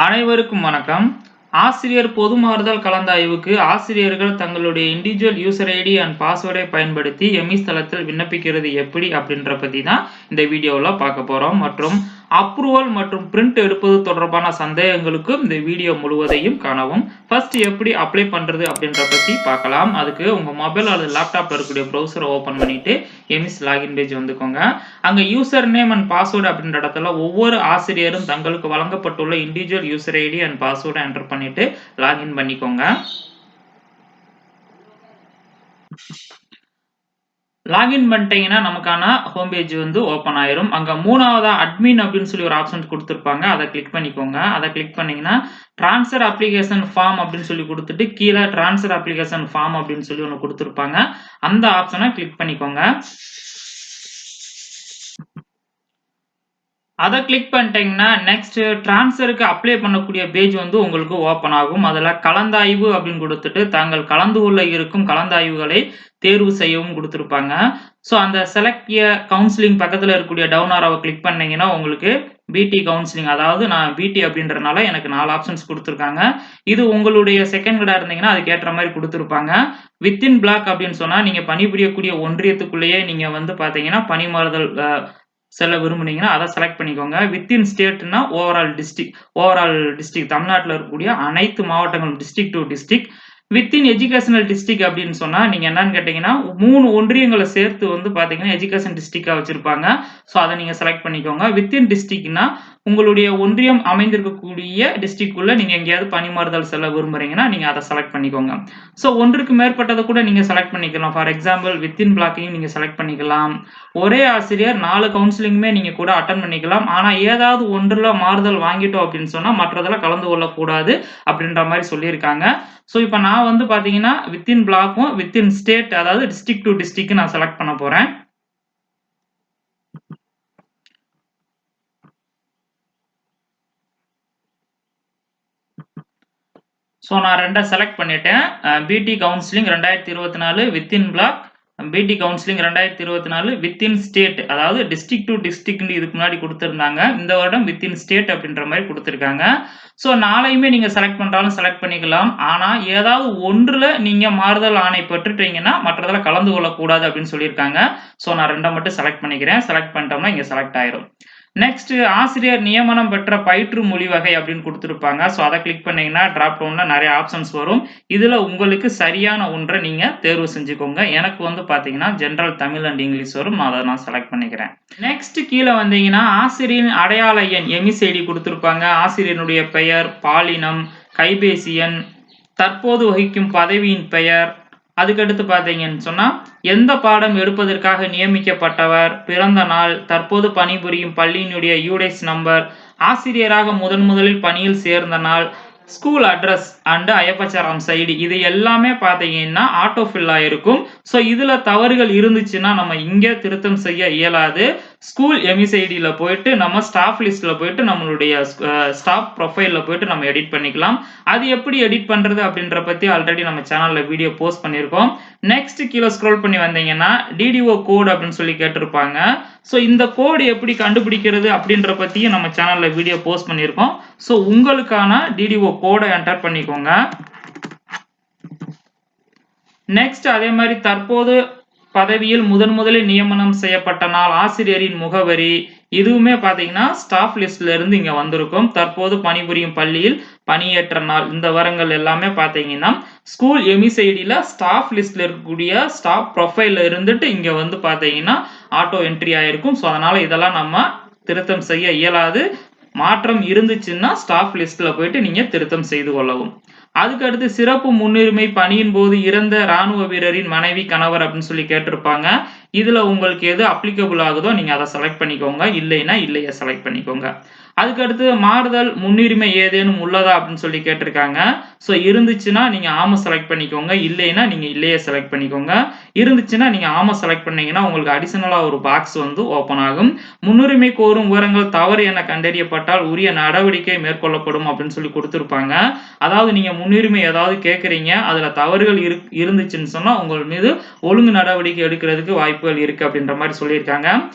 அனைவருக்கும் வணக்கம். ஆசிரியர் பொது மாறுதல் கலந்தாய்வுக்கு ஆசிரியர்கள் தங்களுடைய இண்டிவிஜுவல் யூசர் ஐடி அண்ட் பாஸ்வேர்டை பயன்படுத்தி எம்இஸ் தளத்தில் விண்ணப்பிக்கிறது எப்படி அப்படின்ற பத்தி தான் இந்த வீடியோவில் பார்க்க போறோம். மற்றும் அப்ரூவல் மற்றும் பிரிண்ட் எடுப்பது தொடர்பான சந்தேகங்களுக்கு இந்த வீடியோ முழுவதையும் காணவும். ஃபர்ஸ்ட் எப்படி அப்ளை பண்றது அப்படின்ற பத்தி பார்க்கலாம். அதுக்கு உங்க மொபைல் அல்லது லேப்டாப்ல இருக்கக்கூடிய ப்ரௌசரை ஓபன் பண்ணிட்டு எம்இஸ் லாகின் பேஜ் வந்துக்கோங்க. அங்க யூசர் நேம் அண்ட் பாஸ்வேர்டு அப்படின்ற இடத்துல ஒவ்வொரு ஆசிரியரும் தங்களுக்கு வழங்கப்பட்டுள்ள இண்டிவிஜுவல் யூசர் ஐடி அண்ட் பாஸ்வேர்டை என்டர் பண்ணிட்டு லாகின் பண்ணிக்கோங்க. லாகின் பண்ணிட்டீங்கன்னா நமக்கான ஹோம் பேஜ் வந்து ஓப்பன் ஆயிரும். அங்க மூணாவதா அட்மின் அப்படின்னு சொல்லி ஒரு ஆப்ஷன் கொடுத்துருப்பாங்க. அதை கிளிக் பண்ணிக்கோங்க. அதை கிளிக் பண்ணீங்கன்னா டிரான்ஸ்ஃபர் அப்ளிகேஷன் ஃபார்ம் அப்படின்னு சொல்லி கொடுத்துட்டு கீழே டிரான்ஸ்ஃபர் அப்ளிகேஷன் ஃபார்ம் அப்படின்னு சொல்லி ஒன்று கொடுத்துருப்பாங்க. அந்த ஆப்ஷனை கிளிக் பண்ணிக்கோங்க. அதை கிளிக் பண்ணிட்டீங்கன்னா நெக்ஸ்ட் டிரான்ஸ்ஃபருக்கு அப்ளை பண்ணக்கூடிய பேஜ் வந்து உங்களுக்கு ஓப்பன் ஆகும். அதில் கலந்தாய்வு அப்படின்னு கொடுத்துட்டு தாங்கள் கலந்து கொள்ள இருக்கும் கலந்தாய்வுகளை தேர்வு செய்யவும் கொடுத்துருப்பாங்க. ஸோ அந்த செலக்ட் கவுன்சிலிங் பக்கத்தில் இருக்கக்கூடிய டவுன் ஆரோவை கிளிக் பண்ணீங்கன்னா உங்களுக்கு பிடி கவுன்சிலிங், அதாவது நான் பிடி அப்படின்றனால எனக்கு 4 ஆப்ஷன்ஸ் கொடுத்துருக்காங்க. இது உங்களுடைய செகண்ட் கிரேடா இருந்தீங்கன்னா அதுக்கு ஏற்ற மாதிரி கொடுத்துருப்பாங்க. வித்தின் பிளாக் அப்படின்னு சொன்னால் நீங்கள் பணிபுரியக்கூடிய ஒன்றியத்துக்குள்ளேயே நீங்கள் வந்து பார்த்தீங்கன்னா பணிமாறுதல் செல்ல விரும்புனீங்கன்னா அதை செலக்ட் பண்ணிக்கோங்க. வித்தின் ஸ்டேட்னா ஓவரால் டிஸ்ட்ரிக்ட் தமிழ்நாட்டில் இருக்கக்கூடிய அனைத்து மாவட்டங்களும் district to district. Within educational district அப்படின்னு சொன்னா நீங்க என்னன்னு கேட்டீங்கன்னா 3 ஒன்றியங்களை சேர்த்து வந்து பாத்தீங்கன்னா எஜுகேஷன் டிஸ்ட்ரிக்டா வச்சிருப்பாங்க. ஸோ அதை நீங்க செலக்ட் பண்ணிக்கோங்க. வித்தின் டிஸ்ட்ரிக்ட்னா உங்களுடைய ஒன்றியம் அமைந்திருக்கக்கூடிய டிஸ்ட்ரிக்ட்குள்ள நீங்க எங்கேயாவது பணிமாறுதல் செல்ல விரும்புறீங்கன்னா நீங்க அதை செலக்ட் பண்ணிக்கோங்க. ஸோ ஒன்றுக்கு மேற்பட்டதை கூட நீங்க செலக்ட் பண்ணிக்கலாம். ஃபார் எக்ஸாம்பிள் வித்தின் பிளாக்கையும் நீங்க செலக்ட் பண்ணிக்கலாம். ஒரே ஆசிரியர் 4 கவுன்சிலிங்குமே நீங்க கூட அட்டன் பண்ணிக்கலாம். ஆனா ஏதாவது ஒன்றுல மாறுதல் வாங்கிட்டோம் அப்படின்னு சொன்னா மற்றதுல கலந்து கொள்ளக்கூடாது அப்படின்ற மாதிரி சொல்லியிருக்காங்க. ஸோ இப்போ நான் வந்து பாத்தீங்கன்னா வித்தின் பிளாக்கும் வித்தின் ஸ்டேட், அதாவது டிஸ்ட்ரிக்ட் டு டிஸ்ட்ரிக்ட் நான் செலக்ட் பண்ண போறேன். ஸோ நான் 2 செலக்ட் பண்ணிட்டேன். பிடி கவுன்சிலிங் 2024 வித்தின் பிளாக், பிடி கவுன்சிலிங் 2024 வித்தின் ஸ்டேட், அதாவது டிஸ்ட்ரிக்ட் டு டிஸ்ட்ரிக்ட் இதுக்கு முன்னாடி கொடுத்துருந்தாங்க. இந்த வருடம் வித்தின் ஸ்டேட் அப்படின்ற மாதிரி கொடுத்துருக்காங்க. ஸோ நாளையுமே நீங்க செலக்ட் பண்றாலும் செலக்ட் பண்ணிக்கலாம். ஆனா ஏதாவது ஒன்றுல நீங்க மாறுதல் ஆணை பெற்றுட்டீங்கன்னா மற்றதில் கலந்து கொள்ளக்கூடாது அப்படின்னு சொல்லியிருக்காங்க. ஸோ நான் 2 மட்டும் செலக்ட் பண்ணிக்கிறேன். செலக்ட் பண்ணிட்டோம்னா இங்க செலக்ட் ஆயிரும். நெக்ஸ்ட் ஆசிரியர் நியமனம் பெற்ற பயிற்று மொழி வகை அப்படின்னு கொடுத்துருப்பாங்க. ஸோ அதை கிளிக் பண்ணீங்கன்னா டிராப் டவுன்ல நிறைய ஆப்ஷன்ஸ் வரும். இதுல உங்களுக்கு சரியான ஒன்றை நீங்க தேர்வு செஞ்சுக்கோங்க. எனக்கு வந்து பாத்தீங்கன்னா ஜெனரல் தமிழ் அண்ட் இங்கிலீஷ் வரும். அதை நான் செலக்ட் பண்ணிக்கிறேன். நெக்ஸ்ட் கீழே வந்தீங்கன்னா ஆசிரியரின் அடையாள எண் எம்இஸ் ஐடி கொடுத்துருப்பாங்க. ஆசிரியனுடைய பெயர், பாலினம், கைபேசி எண், தற்போது வகிக்கும் பதவியின் பெயர், அதுக்கடுத்து பார்த்தீங்கன்னு சொன்னா எந்த பாடம் எடுப்பதற்காக நியமிக்கப்பட்டவர், பிறந்த நாள், தற்போது பணிபுரியும் பள்ளியினுடைய யூடைஸ் நம்பர், ஆசிரியராக முதலில் பணியில் சேர்ந்த நாள், ஸ்கூல் அட்ரஸ் அண்ட் ஐஎஃப்எச்ஆர் ஐடி, இது எல்லாமே பார்த்தீங்கன்னா ஆட்டோ ஃபில் ஆயிருக்கும். ஸோ இதுல தவறுகள் இருந்துச்சுன்னா நம்ம இங்கே திருத்தம் செய்ய இயலாது. ஸ்கூல் எம்இஸ்ஐடியில் போயிட்டு நம்ம ஸ்டாஃப் லிஸ்ட்ல போயிட்டு நம்மளுடைய ஸ்டாஃப் ப்ரொஃபைல்ல போயிட்டு நம்ம எடிட் பண்ணிக்கலாம். அது எப்படி எடிட் பண்றது அப்படின்ற பத்தி ஆல்ரெடி நம்ம சேனல்ல வீடியோ போஸ்ட் பண்ணியிருக்கோம். நெக்ஸ்ட் கீழே ஸ்க்ரோல் பண்ணி வந்தீங்கன்னா டிடிஓ கோட் அப்படின்னு சொல்லி கேட்டிருப்பாங்க. ஸோ இந்த கோடு எப்படி கண்டுபிடிக்கிறது அப்படின்ற பத்தியும் நம்ம சேனல்ல வீடியோ போஸ்ட் பண்ணியிருக்கோம். ஸோ உங்களுக்கான டிடிஓ கோடை என்டர் பண்ணிக்கோங்க. நெக்ஸ்ட் அதே மாதிரி தற்போது பதவியில் முதலில் நியமனம் செய்யப்பட்ட நாள், ஆசிரியரின் முகவரி, இதுவுமே பாத்தீங்கன்னா ஸ்டாஃப் லிஸ்ட்ல இருந்து இங்க வந்திருக்கும். தற்போது பணிபுரியும் பள்ளியில் பணியேற்ற நாள், இந்த வரங்கள் எல்லாமே பாத்தீங்கன்னா ஸ்கூல் எம்இஸ்ஐடியில ஸ்டாஃப் லிஸ்ட்ல இருக்கக்கூடிய ஸ்டாஃப் ப்ரொஃபைல்ல இருந்துட்டு இங்க வந்து பாத்தீங்கன்னா ஆட்டோ என்ட்ரி ஆயிருக்கும். ஸோ அதனால இதெல்லாம் நம்ம திருத்தம் செய்ய இயலாது. மாற்றம் இருந்துச்சுன்னா ஸ்டாஃப் லிஸ்ட்ல போயிட்டு நீங்க திருத்தம் செய்து கொள்ளவும். அதுக்கு அடுத்து சிறப்பு முன்னுரிமை பணியின் போது இறந்த ராணுவ வீரரின் மனைவி, கணவர் அப்படின்னு சொல்லி கேட்டிருப்பாங்க. இதுல உங்களுக்கு எது அப்ளிகபிள் ஆகுதோ நீங்க அதை செலக்ட் பண்ணிக்கோங்க. இல்லைன்னா இல்லையா செலக்ட் பண்ணிக்கோங்க. அதுக்கடுத்து மாறுதல் முன்னுரிமை ஏதேனும் உள்ளதா அப்படின்னு சொல்லி கேட்டிருக்காங்க. ஸோ இருந்துச்சுன்னா நீங்க ஆமா செலக்ட் பண்ணிக்கோங்க. இல்லைன்னா நீங்க இல்லையே செலக்ட் பண்ணிக்கோங்க. இருந்துச்சுன்னா நீங்க ஆமா செலக்ட் பண்ணீங்கன்னா உங்களுக்கு அடிஷனலா ஒரு பாக்ஸ் வந்து ஓப்பன் ஆகும். முன்னுரிமை கோரும் விவரங்கள் தவறு என கண்டறியப்பட்டால் உரிய நடவடிக்கை மேற்கொள்ளப்படும் அப்படின்னு சொல்லி கொடுத்துருப்பாங்க. அதாவது நீங்க முன்னுரிமை ஏதாவது கேட்குறீங்க, அதுல தவறுகள் இருந்துச்சுன்னு சொன்னா உங்கள் மீது ஒழுங்கு நடவடிக்கை எடுக்கிறதுக்கு வாய்ப்புகள் இருக்கு அப்படின்ற மாதிரி சொல்லியிருக்காங்க.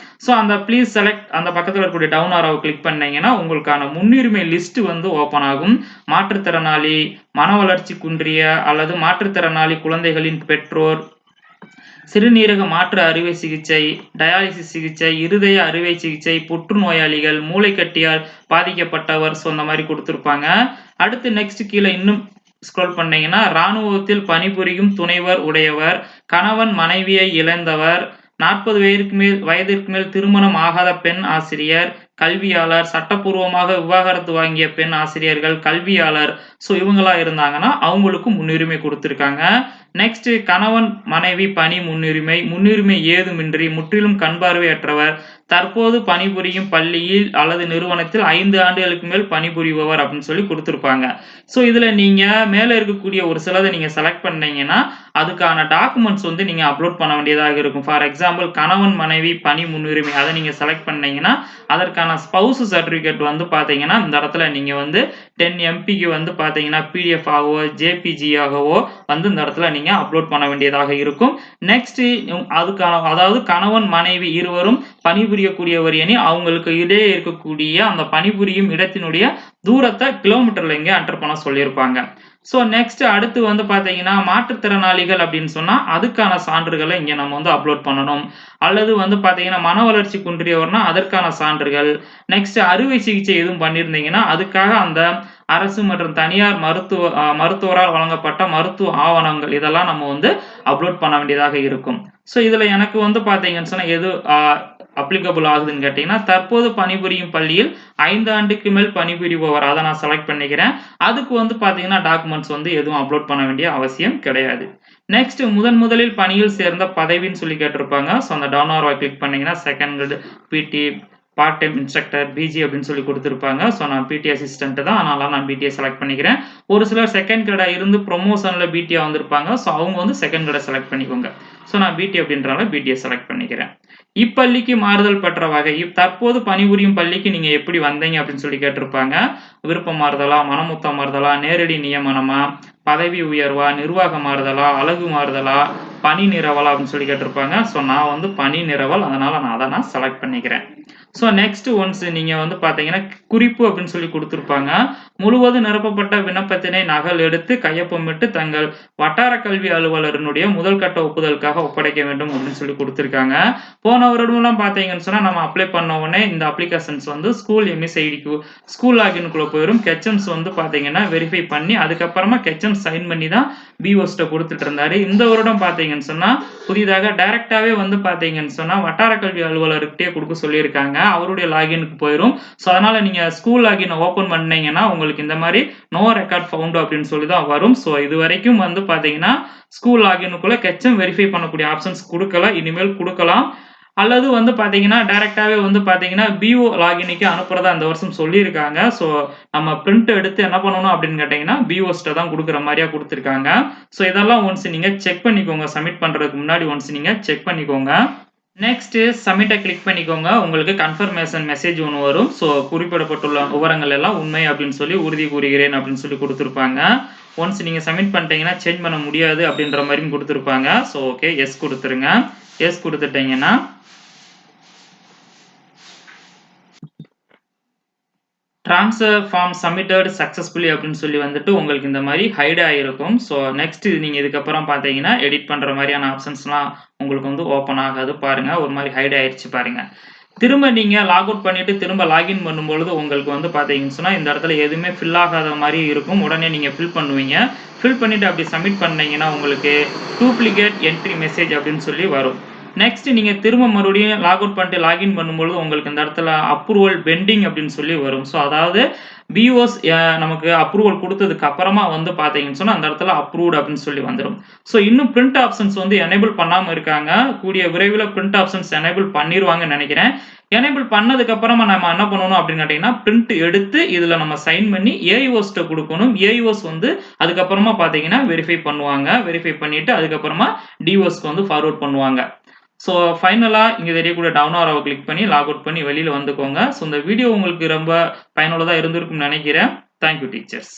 ஸோ அந்த ப்ளீஸ் செலக்ட் அந்த பக்கத்தில் இருக்கக்கூடிய டவுன் ஆரோவை கிளிக் பண்ணீங்கன்னா உங்களுக்கான முன்னுரிமை லிஸ்ட் வந்து ஓப்பன் ஆகும். மாற்றுத்திறனாளி, மன வளர்ச்சி குன்றிய அல்லது மாற்றுத்திறனாளி குழந்தைகளின் பெற்றோர், சிறுநீரக மாற்று அறுவை சிகிச்சை, டயாலிசிஸ் சிகிச்சை, இருதய அறுவை சிகிச்சை, புற்றுநோயாளிகள், மூளைக்கட்டியால் பாதிக்கப்பட்டவர், ஸோ இந்த மாதிரி கொடுத்திருப்பாங்க. அடுத்து நெக்ஸ்ட் கீழே இன்னும் ஸ்க்ரோல் பண்ணீங்கன்னா, ராணுவத்தில் பணிபுரியும் துணைவர் உடையவர், கணவன் மனைவியை இழந்தவர், 40 வயதிற்கு மேல் திருமணம் ஆகாத பெண் ஆசிரியர், கல்வியாளர், சட்டப்பூர்வமாக விவாகரத்து வாங்கிய பெண் ஆசிரியர்கள், கல்வியாளர், ஸோ இவங்களா இருந்தாங்கன்னா அவங்களுக்கும் முன்னுரிமை கொடுத்திருக்காங்க. நெக்ஸ்ட் கணவன் மனைவி பணி முன்னுரிமை ஏதுமின்றி முற்றிலும் கண் பார்வையற்றவர், தற்போது பணிபுரியும் பள்ளியில் அல்லது நிறுவனத்தில் 5 ஆண்டுகளுக்கு மேல் பணிபுரிபவர் அப்படின்னு சொல்லி கொடுத்திருப்பாங்க. ஸோ இதுல நீங்க மேல இருக்கக்கூடிய ஒரு சிலதை நீங்க செலக்ட் பண்ணீங்கன்னா அதுக்கான டாக்குமெண்ட்ஸ் வந்து நீங்க அப்லோட் பண்ண வேண்டியதாக இருக்கும். ஃபார் எக்ஸாம்பிள் கணவன் மனைவி பணி முன்னுரிமை அதை நீங்க செலக்ட் பண்ணீங்கன்னா அதற்கான ஸ்பவுஸ் சர்டிபிகேட் வந்து பாத்தீங்கன்னா இந்த இடத்துல நீங்க வந்து 10 MPக்கு வந்து பாத்தீங்கன்னா PDF ஆகவோ JPG ஆகவோ வந்து இந்த இடத்துல நீங்க அப்லோட் பண்ண வேண்டியதாக இருக்கும். நெக்ஸ்ட் அதுக்கான அதாவது கணவன் மனைவி இருவரும் பணிபுரியக்கூடியவர் எனில் அவங்களுக்கு இடையே இருக்கக்கூடிய அந்த பணிபுரியும் இடத்தினுடைய தூரத்தை கிலோமீட்டர்ல இங்க என்டர் பண்ண சொல்லியிருப்பாங்க. ஸோ நெக்ஸ்ட் அடுத்து வந்து பாத்தீங்கன்னா மாற்றுத்திறனாளிகள் அப்படின்னு சொன்னா அதுக்கான சான்றுகளை இங்க நம்ம வந்து அப்லோட் பண்ணணும். அல்லது வந்து பாத்தீங்கன்னா மன வளர்ச்சி குன்றியவர்னா அதற்கான சான்றுகள். நெக்ஸ்ட் அறுவை சிகிச்சை எதுவும் பண்ணியிருந்தீங்கன்னா அதுக்காக அந்த அரசு மற்றும் தனியார் மருத்துவரால் வழங்கப்பட்ட மருத்துவ ஆவணங்கள் இதெல்லாம் நம்ம வந்து அப்லோட் பண்ண வேண்டியதாக இருக்கும். ஸோ இதுல எனக்கு வந்து பாத்தீங்கன்னு சொன்னா எது அப்ளிகபிள் ஆகுதுன்னு கேட்டீங்கன்னா தற்போது பணிபுரியும் பள்ளியில் 5 ஆண்டுக்கு மேல் பணிபுரிபவர் அதை நான் செலக்ட் பண்ணிக்கிறேன். அதுக்கு வந்து பாத்தீங்கன்னா டாக்குமெண்ட்ஸ் வந்து எதுவும் அப்லோட் பண்ண வேண்டிய அவசியம் கிடையாது. நெக்ஸ்ட் முதலில் பணியில் சேர்ந்த பதவின்னு சொல்லி கேட்டிருப்பாங்க. ஸோ அந்த டவுன் ஆரோவை கிளிக் பண்ணீங்கன்னா second grade PT part time instructor BG அப்படின்னு சொல்லி கொடுத்திருப்பாங்க. ஸோ நான் PT அசிஸ்டன்ட் தான், அதனால நான் BT செலக்ட் பண்ணிக்கிறேன். ஒரு சிலர் செகண்ட் கிரேடா இருந்து ப்ரொமோஷன்ல BT வந்திருப்பாங்க. ஸோ அவங்க வந்து செகண்ட் கிரேடை செலக்ட் பண்ணிக்கோங்க. ஸோ நான் BT அப்படின்றனால BT செலக்ட் பண்ணிக்கிறேன். இப்பள்ளிக்கு மாறுதல் பெற்ற வகை தற்போது பணிபுரியும் பள்ளிக்கு நீங்க எப்படி வந்தீங்க அப்படின்னு சொல்லி கேட்டிருப்பாங்க. விருப்பம் மாறுதலா, மனமுத்தம் மாறுதலா, நேரடி நியமனமா, பதவி உயர்வா, நிர்வாக மாறுதலா, அழகு மாறுதலா, பணி நிரவலா அப்படின்னு சொல்லி கேட்டிருப்பாங்க. ஸோ நான் வந்து பணி நிரவல், அதனால நான் அதை செலக்ட் பண்ணிக்கிறேன். ஸோ நெக்ஸ்ட் ஒன்ஸ் நீங்க வந்து பாத்தீங்கன்னா குறிப்பு அப்படின்னு சொல்லி கொடுத்திருப்பாங்க. முழுவதும் நிரப்பப்பட்ட விண்ணப்பத்தினை நகல் எடுத்து கையொப்பமிட்டு தங்கள் வட்டார கல்வி அலுவலரினுடைய முதல் கட்ட ஒப்புதலுக்காக ஒப்படைக்க வேண்டும் அப்படின்னு சொல்லி கொடுத்திருக்காங்க. போன வருடம்லாம் பாத்தீங்கன்னு சொன்னா நம்ம அப்ளை பண்ண உடனே இந்த அப்ளிகேஷன்ஸ் வந்து ஸ்கூல் MSIDக்கு ஸ்கூல் லாகின்குள்ள போயிடும். கெச்சம்ஸ் வந்து பாத்தீங்கன்னா வெரிஃபை பண்ணி அதுக்கப்புறமா கெச்சம் சைன் பண்ணி தான் BOஸ்ட கொடுத்துட்டு இருந்தாரு. இந்த வருடம் பாத்தீங்கன்னு சொன்னா புதிதாக டைரக்டாவே வந்து பாத்தீங்கன்னு சொன்னா வட்டார கல்வி அலுவலர்கிட்டே கொடுக்க சொல்லியிருக்காங்க. அவருடைய லாகினுக்கு போயிடும். ஸோ அதனால நீங்க ஸ்கூல் லாகின் ஓபன் பண்ணீங்கன்னா உங்களுக்கு இந்த மாதிரி நோ ரெக்கார்ட் ஃபவுண்ட் அப்படின்னு சொல்லி தான் வரும். ஸோ இது வரைக்கும் வந்து பாத்தீங்கன்னா ஸ்கூல் லாகினுக்குள்ள கெச்சம் வெரிஃபை பண்ணக்கூடிய ஆப்ஷன்ஸ் கொடுக்கல, இனிமேல் கொடுக்கலாம். அல்லது வந்து பாத்தீங்கன்னா டைரக்டாவே வந்து பாத்தீங்கன்னா BO லாகினுக்கு அனுப்புறதா இந்த வருஷம் சொல்லியிருக்காங்க. ஸோ நம்ம பிரிண்ட் எடுத்து என்ன பண்ணணும் அப்படின்னு கேட்டீங்கன்னா BOஸ்ட தான் கொடுக்குற மாதிரியா கொடுத்துருக்காங்க. ஸோ இதெல்லாம் ஒன்ஸ் நீங்க செக் பண்ணிக்கோங்க. சப்மிட் பண்றதுக்கு முன்னாடி ஒன்ஸ் நீங்க செக் பண்ணிக்கோங்க. நெக்ஸ்ட் சப்மிட்டை கிளிக் பண்ணிக்கோங்க. உங்களுக்கு கன்ஃபர்மேஷன் மெசேஜ் ஒன்று வரும். ஸோ குறிப்பிடப்பட்டுள்ள விவரங்கள் எல்லாம் உண்மை அப்படின்னு சொல்லி உறுதி கூறுகிறேன் அப்படின்னு சொல்லி கொடுத்துருப்பாங்க. ஒன்ஸ் நீங்க சப்மிட் பண்ணிட்டீங்கன்னா சேஞ்ச் பண்ண முடியாது அப்படின்ற மாதிரியும் கொடுத்துருப்பாங்க. ஸோ ஓகே எஸ் கொடுத்துருங்க. எஸ் கொடுத்துட்டீங்கன்னா ட்ரான்ஸ்ஃபர் ஃபார்ம் சப்மிட்டட் சக்ஸஸ்ஃபுல்லி அப்படின்னு சொல்லி வந்துட்டு உங்களுக்கு இந்த மாதிரி ஹைட் ஆகிருக்கும். ஸோ நெக்ஸ்ட் நீங்கள் இதுக்கப்புறம் பார்த்தீங்கன்னா எடிட் பண்ணுற மாதிரியான ஆப்ஷன்ஸ்லாம் உங்களுக்கு வந்து ஓப்பன் ஆகாது. பாருங்கள் ஒரு மாதிரி ஹைட் ஆயிடுச்சு பாருங்கள். திரும்ப நீங்கள் லாக் அவுட் பண்ணிவிட்டு திரும்ப லாகின் பண்ணும்பொழுது உங்களுக்கு வந்து பார்த்தீங்கன்னு சொன்னால் இந்த இடத்துல எதுவுமே ஃபில் ஆகாத மாதிரி இருக்கும். உடனே நீங்கள் ஃபில் பண்ணுவீங்க. ஃபில் பண்ணிவிட்டு அப்படி சப்மிட் பண்ணீங்கன்னா உங்களுக்கு டூப்ளிகேட் என்ட்ரி மெசேஜ் அப்படின்னு சொல்லி வரும். நெக்ஸ்ட் நீங்க திரும்ப மறுபடியும் லாக் அவுட் பண்ணிட்டு லாகின் பண்ணும்போது உங்களுக்கு இந்த இடத்துல அப்ரூவல் பெண்டிங் அப்படின்னு சொல்லி வரும். ஸோ அதாவது BOஸ் நமக்கு அப்ரூவல் கொடுத்ததுக்கு அப்புறமா வந்து பாத்தீங்கன்னு சொன்னா அந்த இடத்துல அப்ரூவ்ட் அப்படின்னு சொல்லி வந்துடும். ஸோ இன்னும் பிரிண்ட் ஆப்ஷன்ஸ் வந்து எனேபிள் பண்ணாம இருக்காங்க. கூடிய விரைவில் பிரிண்ட் ஆப்ஷன்ஸ் எனேபிள் பண்ணிடுவாங்கன்னு நினைக்கிறேன். எனேபிள் பண்ணதுக்கு அப்புறமா நம்ம என்ன பண்ணணும் அப்படின்னு கேட்டீங்கன்னா பிரிண்ட் எடுத்து இதுல நம்ம சைன் பண்ணி AEOஸ்ட கொடுக்கணும். AEOஸ் வந்து அதுக்கப்புறமா பாத்தீங்கன்னா வெரிஃபை பண்ணுவாங்க. வெரிஃபை பண்ணிட்டு அதுக்கப்புறமா DOஸ்க்கு வந்து ஃபார்வர்ட் பண்ணுவாங்க. ஸோ ஃபைனலாக இங்கே தெரியக்கூடிய டவுன் ஆரோவை கிளிக் பண்ணி லாக் அவுட் பண்ணி வெளியில் வந்துக்கோங்க. ஸோ இந்த வீடியோ உங்களுக்கு ரொம்ப பயனுள்ளதாக இருந்திருக்கும்னு நினைக்கிறேன். Thank you teachers.